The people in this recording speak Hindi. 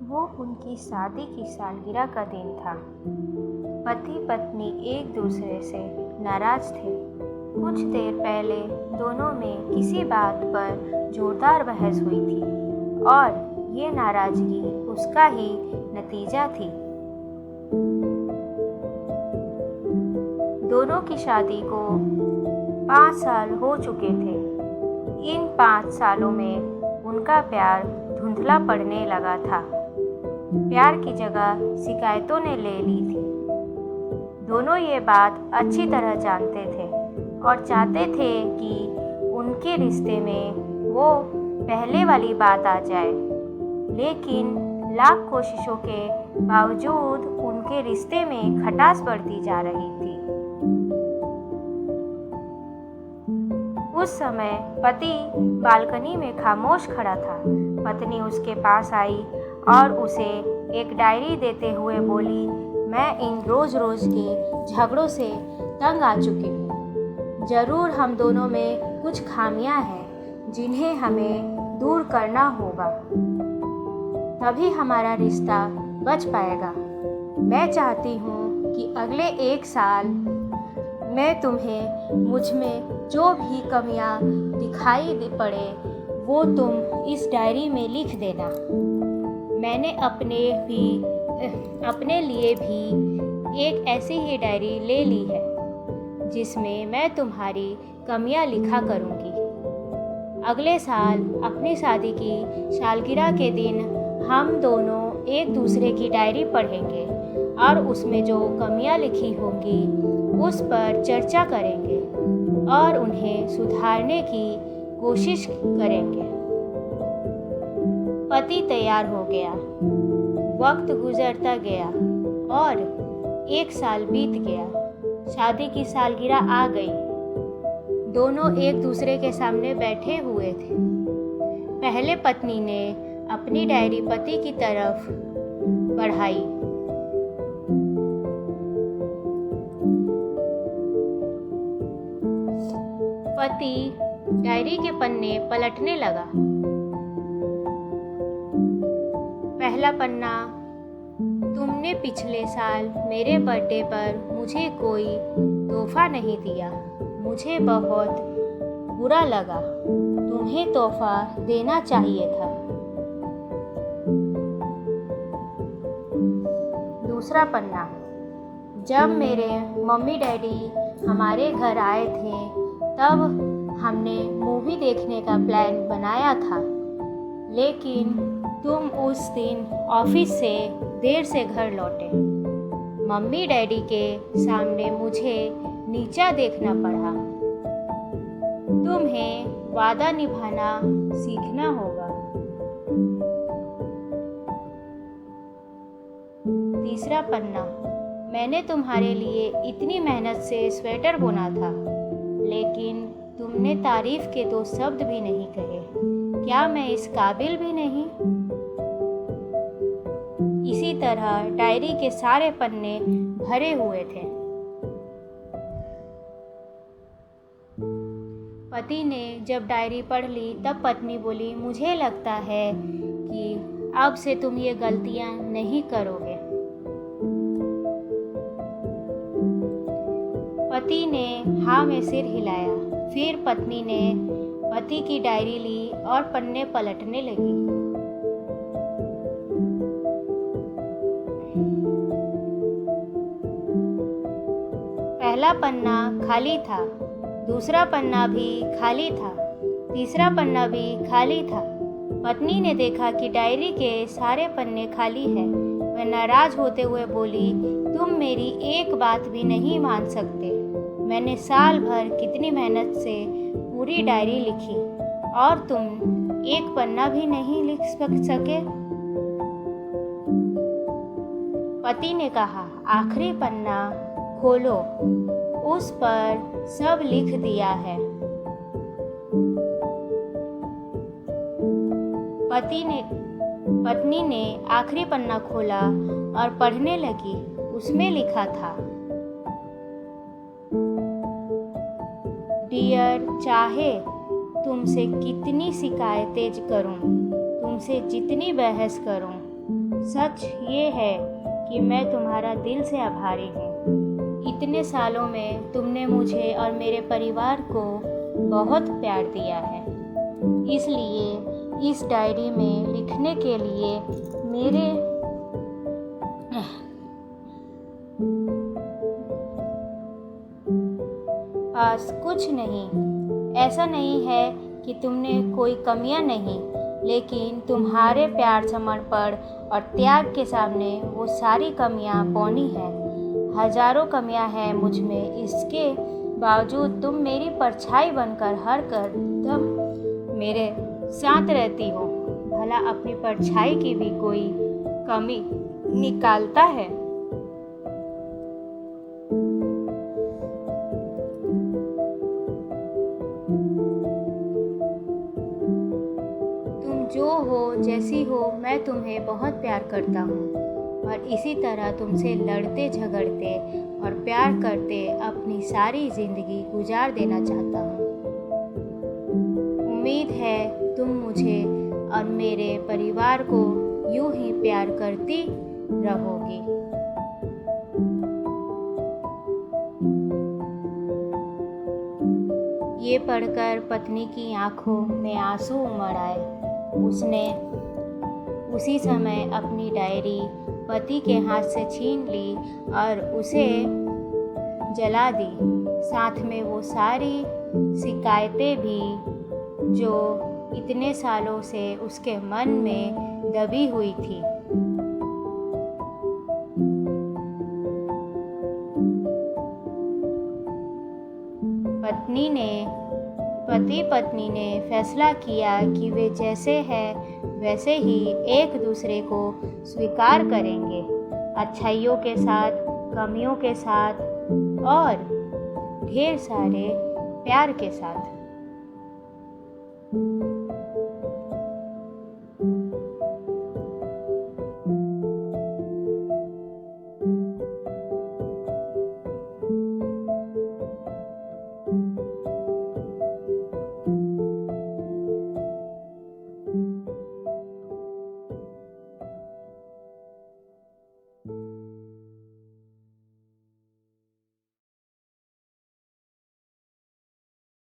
वो उनकी शादी की सालगिरह का दिन था। पति पत्नी एक दूसरे से नाराज थे। कुछ देर पहले दोनों में किसी बात पर जोरदार बहस हुई थी और ये नाराजगी उसका ही नतीजा थी। दोनों की शादी को 5 साल हो चुके थे। इन 5 सालों में उनका प्यार धुंधला पड़ने लगा था। प्यार की जगह शिकायतों ने ले ली थी। दोनों ये बात अच्छी तरह जानते थे और चाहते थे कि उनके रिश्ते में वो पहले वाली बात आ जाए, लेकिन लाख कोशिशों के बावजूद उनके रिश्ते में खटास बढ़ती जा रही थी। उस समय पति बालकनी में खामोश खड़ा था। पत्नी उसके पास आई और उसे एक डायरी देते हुए बोली, मैं इन रोज़ रोज़ के झगड़ों से तंग आ चुकी हूँ। ज़रूर हम दोनों में कुछ खामियां हैं जिन्हें हमें दूर करना होगा, तभी हमारा रिश्ता बच पाएगा। मैं चाहती हूँ कि अगले 1 साल मैं तुम्हें मुझ में जो भी कमियां दिखाई पड़े वो तुम इस डायरी में लिख देना। मैंने अपने लिए भी एक ऐसी ही डायरी ले ली है जिसमें मैं तुम्हारी कमियां लिखा करूँगी। अगले साल अपनी शादी की सालगिरह के दिन हम दोनों एक दूसरे की डायरी पढ़ेंगे और उसमें जो कमियां लिखी होंगी उस पर चर्चा करेंगे और उन्हें सुधारने की कोशिश करेंगे। पति तैयार हो गया। वक्त गुजरता गया और 1 साल बीत गया। शादी की सालगिरह आ गई। दोनों एक दूसरे के सामने बैठे हुए थे। पहले पत्नी ने अपनी डायरी पति की तरफ बढ़ाई। पति डायरी के पन्ने पलटने लगा। पहला पन्ना, तुमने पिछले साल मेरे बर्थडे पर मुझे कोई तोहफा नहीं दिया। मुझे बहुत बुरा लगा। तुम्हें तोहफा देना चाहिए था। दूसरा पन्ना, जब मेरे मम्मी डैडी हमारे घर आए थे तब हमने मूवी देखने का प्लान बनाया था, लेकिन तुम उस दिन ऑफिस से देर से घर लौटे। मम्मी डैडी के सामने मुझे नीचा देखना पड़ा। तुम्हें वादा निभाना सीखना होगा। तीसरा पन्ना, मैंने तुम्हारे लिए इतनी मेहनत से स्वेटर बुना था, लेकिन तुमने तारीफ के 2 शब्द भी नहीं कहे। क्या मैं इस काबिल भी नहीं? इसी तरह डायरी के सारे पन्ने भरे हुए थे। पति ने जब डायरी पढ़ ली तब पत्नी बोली, मुझे लगता है कि अब से तुम ये गलतियां नहीं करोगे। पति ने हाँ में सिर हिलाया। फिर पत्नी ने पति की डायरी ली और पन्ने पलटने लगी। पहला पन्ना खाली था, दूसरा पन्ना भी खाली था, तीसरा पन्ना भी खाली था। पत्नी ने देखा कि डायरी के सारे पन्ने खाली है। वह नाराज होते हुए बोली, तुम मेरी एक बात भी नहीं मान सकते। मैंने साल भर कितनी मेहनत से पूरी डायरी लिखी और तुम एक पन्ना भी नहीं लिख सके। पति ने कहा, आखिरी पन्ना खोलो, उस पर सब लिख दिया है। पत्नी ने आखिरी पन्ना खोला और पढ़ने लगी। उसमें लिखा था, डियर, चाहे तुमसे कितनी शिकायतें करूं, तुमसे जितनी बहस करूं, सच ये है कि मैं तुम्हारा दिल से आभारी हूँ। इतने सालों में तुमने मुझे और मेरे परिवार को बहुत प्यार दिया है। इसलिए इस डायरी में लिखने के लिए मेरे पास कुछ नहीं। ऐसा नहीं है कि तुमने कोई कमियां नहीं, लेकिन तुम्हारे प्यार, समर्पण और त्याग के सामने वो सारी कमियां पौनी हैं। हजारों कमियां हैं मुझ में, इसके बावजूद तुम मेरी परछाई बनकर हर कदम मेरे साथ रहती हो। भला अपनी परछाई की भी कोई कमी निकालता है? तुम जो हो, जैसी हो, मैं तुम्हें बहुत प्यार करता हूँ और इसी तरह तुमसे लड़ते झगड़ते और प्यार करते अपनी सारी ज़िंदगी गुजार देना चाहता हूँ। उम्मीद है तुम मुझे और मेरे परिवार को यूं ही प्यार करती रहोगी। ये पढ़कर पत्नी की आंखों में आंसू उमड़ आए। उसने उसी समय अपनी डायरी पति के हाथ से छीन ली और उसे जला दी, साथ में वो सारी शिकायतें भी जो इतने सालों से उसके मन में दबी हुई थी। पति पत्नी ने फैसला किया कि वे जैसे हैं वैसे ही एक दूसरे को स्वीकार करेंगे, अच्छाइयों के साथ, कमियों के साथ और ढेर सारे प्यार के साथ।